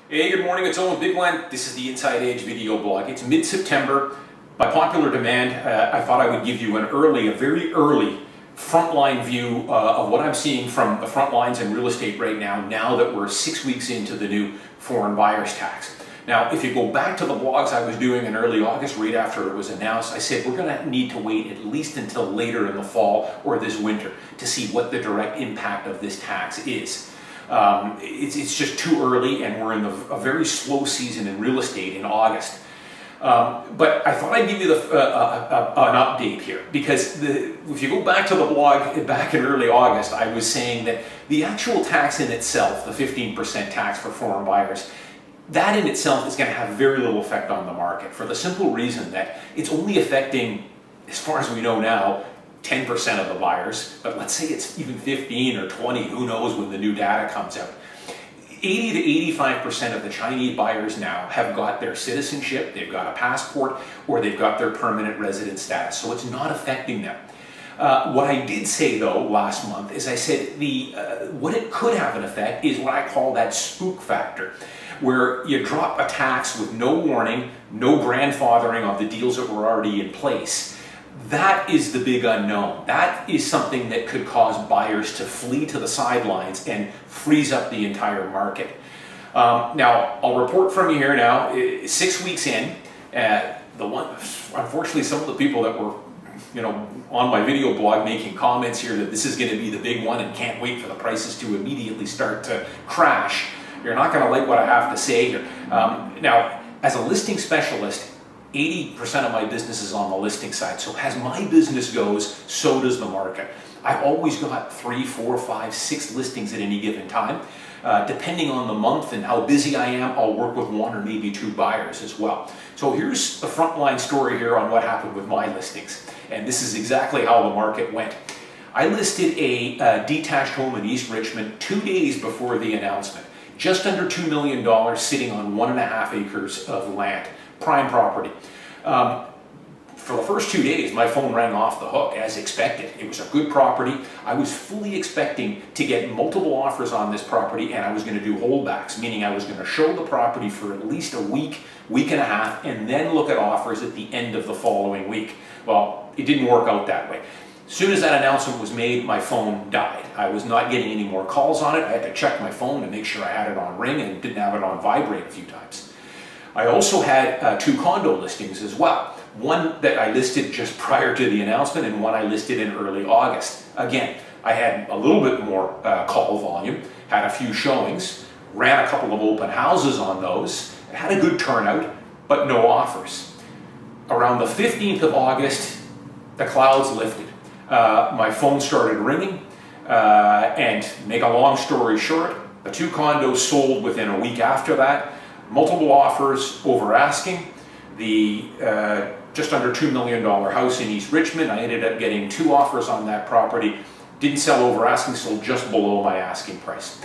Hey, good morning, it's Owen Bigland. This is the Inside Edge video blog. It's mid-September. By popular demand, I thought I would give you a very early frontline view of what I'm seeing from the front lines in real estate right now that we're 6 weeks into the new foreign buyers tax. Now, if you go back to the blogs I was doing in early August, right after it was announced, I said we're going to need to wait at least until later in the fall or this winter to see what the direct impact of this tax is. It's just too early, and we're in a very slow season in real estate in August. But I thought I'd give you an update here, because if you go back to the blog back in early August, I was saying that the actual tax in itself, the 15% tax for foreign buyers, that in itself is going to have very little effect on the market, for the simple reason that it's only affecting, as far as we know now, 10% of the buyers, but let's say it's even 15 or 20, who knows when the new data comes out. 80 to 85% of the Chinese buyers now have got their citizenship, they've got a passport, or they've got their permanent resident status, so it's not affecting them. What I did say though last month is I said what it could have an effect is what I call that spook factor, where you drop a tax with no warning, no grandfathering of the deals that were already in place. That is the big unknown. That is something that could cause buyers to flee to the sidelines and freeze up the entire market. Now, I'll report from you here now, 6 weeks in, unfortunately some of the people that were on my video blog making comments here that this is going to be the big one and can't wait for the prices to immediately start to crash, you're not going to like what I have to say here. Now, as a listing specialist, 80% of my business is on the listing side. So as my business goes, so does the market. I've always got 3, 4, 5, 6 listings at any given time. Depending on the month and how busy I am, I'll work with 1 or maybe 2 buyers as well. So here's the frontline story here on what happened with my listings. And this is exactly how the market went. I listed a detached home in East Richmond 2 days before the announcement. Just under $2 million, sitting on 1.5 acres of land. Prime property. For the first 2 days, my phone rang off the hook as expected. It was a good property. I was fully expecting to get multiple offers on this property, and I was going to do holdbacks, meaning I was going to show the property for at least a week, week and a half, and then look at offers at the end of the following week. Well, it didn't work out that way. As soon as that announcement was made, my phone died. I was not getting any more calls on it. I had to check my phone to make sure I had it on ring and didn't have it on vibrate a few times. I also had 2 condo listings as well. One that I listed just prior to the announcement and one I listed in early August. Again, I had a little bit more call volume, had a few showings, ran a couple of open houses on those, had a good turnout, but no offers. Around the 15th of August, the clouds lifted. My phone started ringing, and make a long story short, the 2 condos sold within a week after that. Multiple offers over asking. The just under $2 million house in East Richmond, I ended up getting 2 offers on that property. Didn't sell over asking, sold just below my asking price.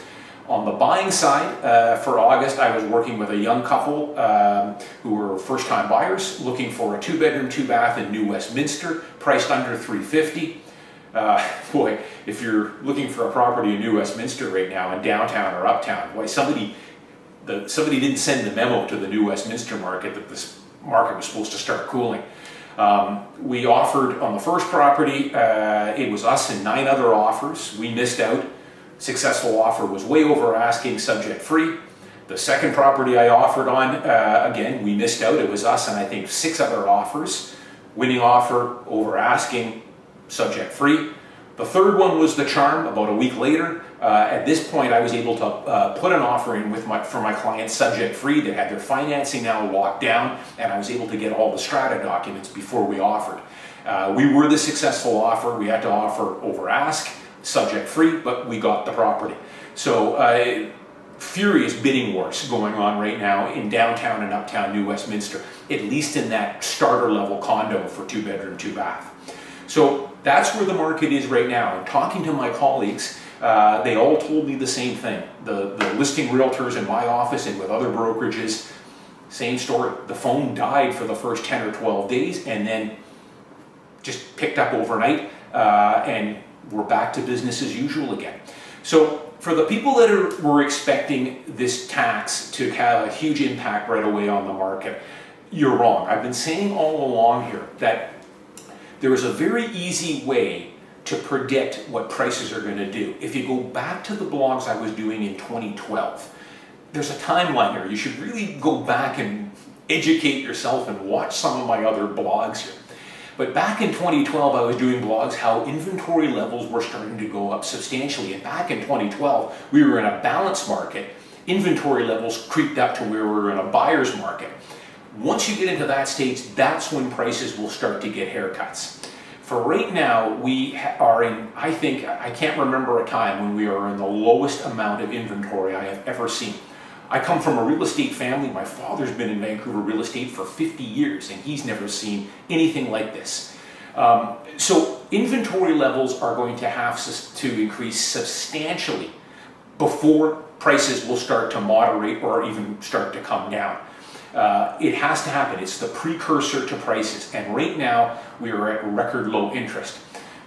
On the buying side, for August, I was working with a young couple who were first-time buyers, looking for a 2-bedroom, 2-bath in New Westminster, priced under $350. Boy, if you're looking for a property in New Westminster right now, in downtown or uptown, boy, somebody didn't send the memo to the New Westminster market that this market was supposed to start cooling. We offered on the first property, it was us and 9 other offers. We missed out. Successful offer was way over asking, subject free. The second property I offered on, again, we missed out. It was us and I think 6 other offers. Winning offer, over asking, subject free. The third one was the charm, about a week later. At this point, I was able to put an offer in for my client subject free. They had their financing now locked down, and I was able to get all the strata documents before we offered. We were the successful offer. We had to offer over ask, subject free, but we got the property. So furious bidding wars going on right now in downtown and uptown New Westminster, at least in that starter level condo for 2-bedroom, 2-bath. So that's where the market is right now. And talking to my colleagues, they all told me the same thing. The listing realtors in my office and with other brokerages, same story. The phone died for the first 10 or 12 days and then just picked up overnight, and we're back to business as usual again. So for the people that were expecting this tax to have a huge impact right away on the market, you're wrong. I've been saying all along here that there is a very easy way to predict what prices are going to do. If you go back to the blogs I was doing in 2012, there's a timeline here. You should really go back and educate yourself and watch some of my other blogs here. But back in 2012, I was doing blogs how inventory levels were starting to go up substantially. And back in 2012, we were in a balanced market. Inventory levels creeped up to where we were in a buyer's market. Once you get into that stage, that's when prices will start to get haircuts. For right now, we are in, I can't remember a time when we are in the lowest amount of inventory I have ever seen. I come from a real estate family. My father's been in Vancouver real estate for 50 years, and he's never seen anything like this. So inventory levels are going to have to increase substantially before prices will start to moderate or even start to come down. It has to happen. It's the precursor to prices, and right now we are at record low interest.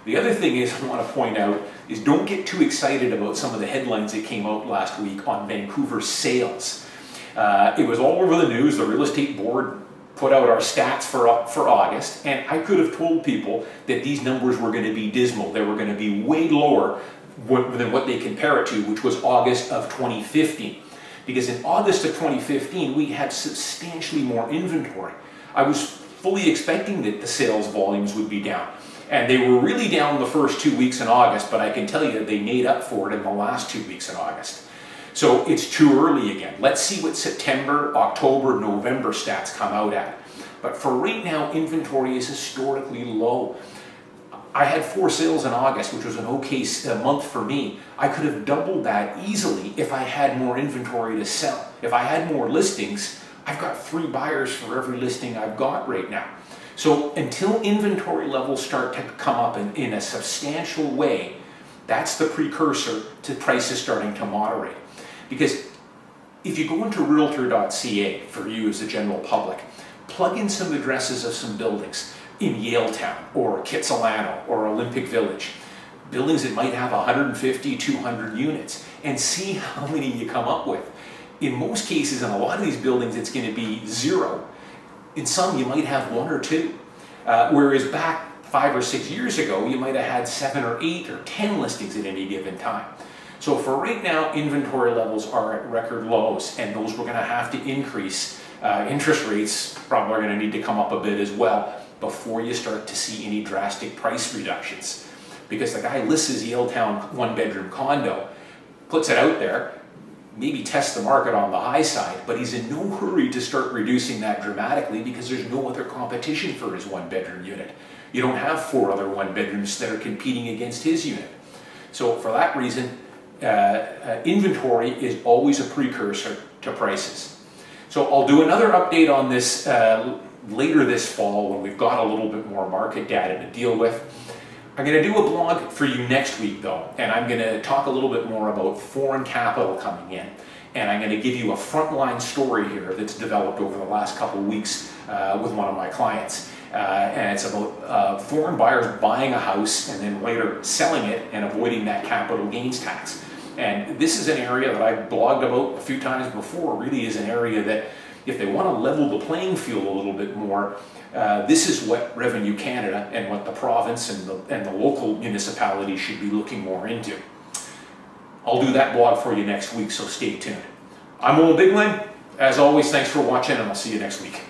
The other thing is I want to point out is don't get too excited about some of the headlines that came out last week on Vancouver sales. It was all over the news. The real estate board put out our stats for August, and I could have told people that these numbers were going to be dismal. They were going to be way lower than what they compare it to, which was August of 2015. Because in August of 2015, we had substantially more inventory. I was fully expecting that the sales volumes would be down. And they were really down the first 2 weeks in August, but I can tell you they made up for it in the last 2 weeks in August. So it's too early again. Let's see what September, October, November stats come out at. But for right now, inventory is historically low. I had 4 sales in August, which was an okay month for me. I could have doubled that easily if I had more inventory to sell. If I had more listings, I've got 3 buyers for every listing I've got right now. So until inventory levels start to come up in a substantial way, that's the precursor to prices starting to moderate. Because if you go into realtor.ca, for you as the general public, plug in some addresses of some buildings in Yaletown or Kitsilano or Olympic Village, buildings that might have 150, 200 units, and see how many you come up with. In most cases, in a lot of these buildings, it's going to be 0. In some, you might have 1 or 2. Whereas back 5 or 6 years ago, you might have had 7 or 8 or 10 listings at any given time. So for right now, inventory levels are at record lows, and those we're going to have to increase. Interest rates probably are going to need to come up a bit as well before you start to see any drastic price reductions. Because the guy lists his Yaletown 1-bedroom condo, puts it out there, maybe test the market on the high side, but he's in no hurry to start reducing that dramatically because there's no other competition for his 1-bedroom unit. You don't have 4 other 1-bedrooms that are competing against his unit. So for that reason, inventory is always a precursor to prices. So I'll do another update on this later this fall when we've got a little bit more market data to deal with. I'm going to do a blog for you next week though, and I'm going to talk a little bit more about foreign capital coming in, and I'm going to give you a frontline story here that's developed over the last couple of weeks with one of my clients. And it's about foreign buyers buying a house and then later selling it and avoiding that capital gains tax. And this is an area that I've blogged about a few times before. Really is an area that if they want to level the playing field a little bit more, this is what Revenue Canada and what the province and the local municipalities should be looking more into. I'll do that blog for you next week, so stay tuned. I'm Owen Bigland. As always, thanks for watching, and I'll see you next week.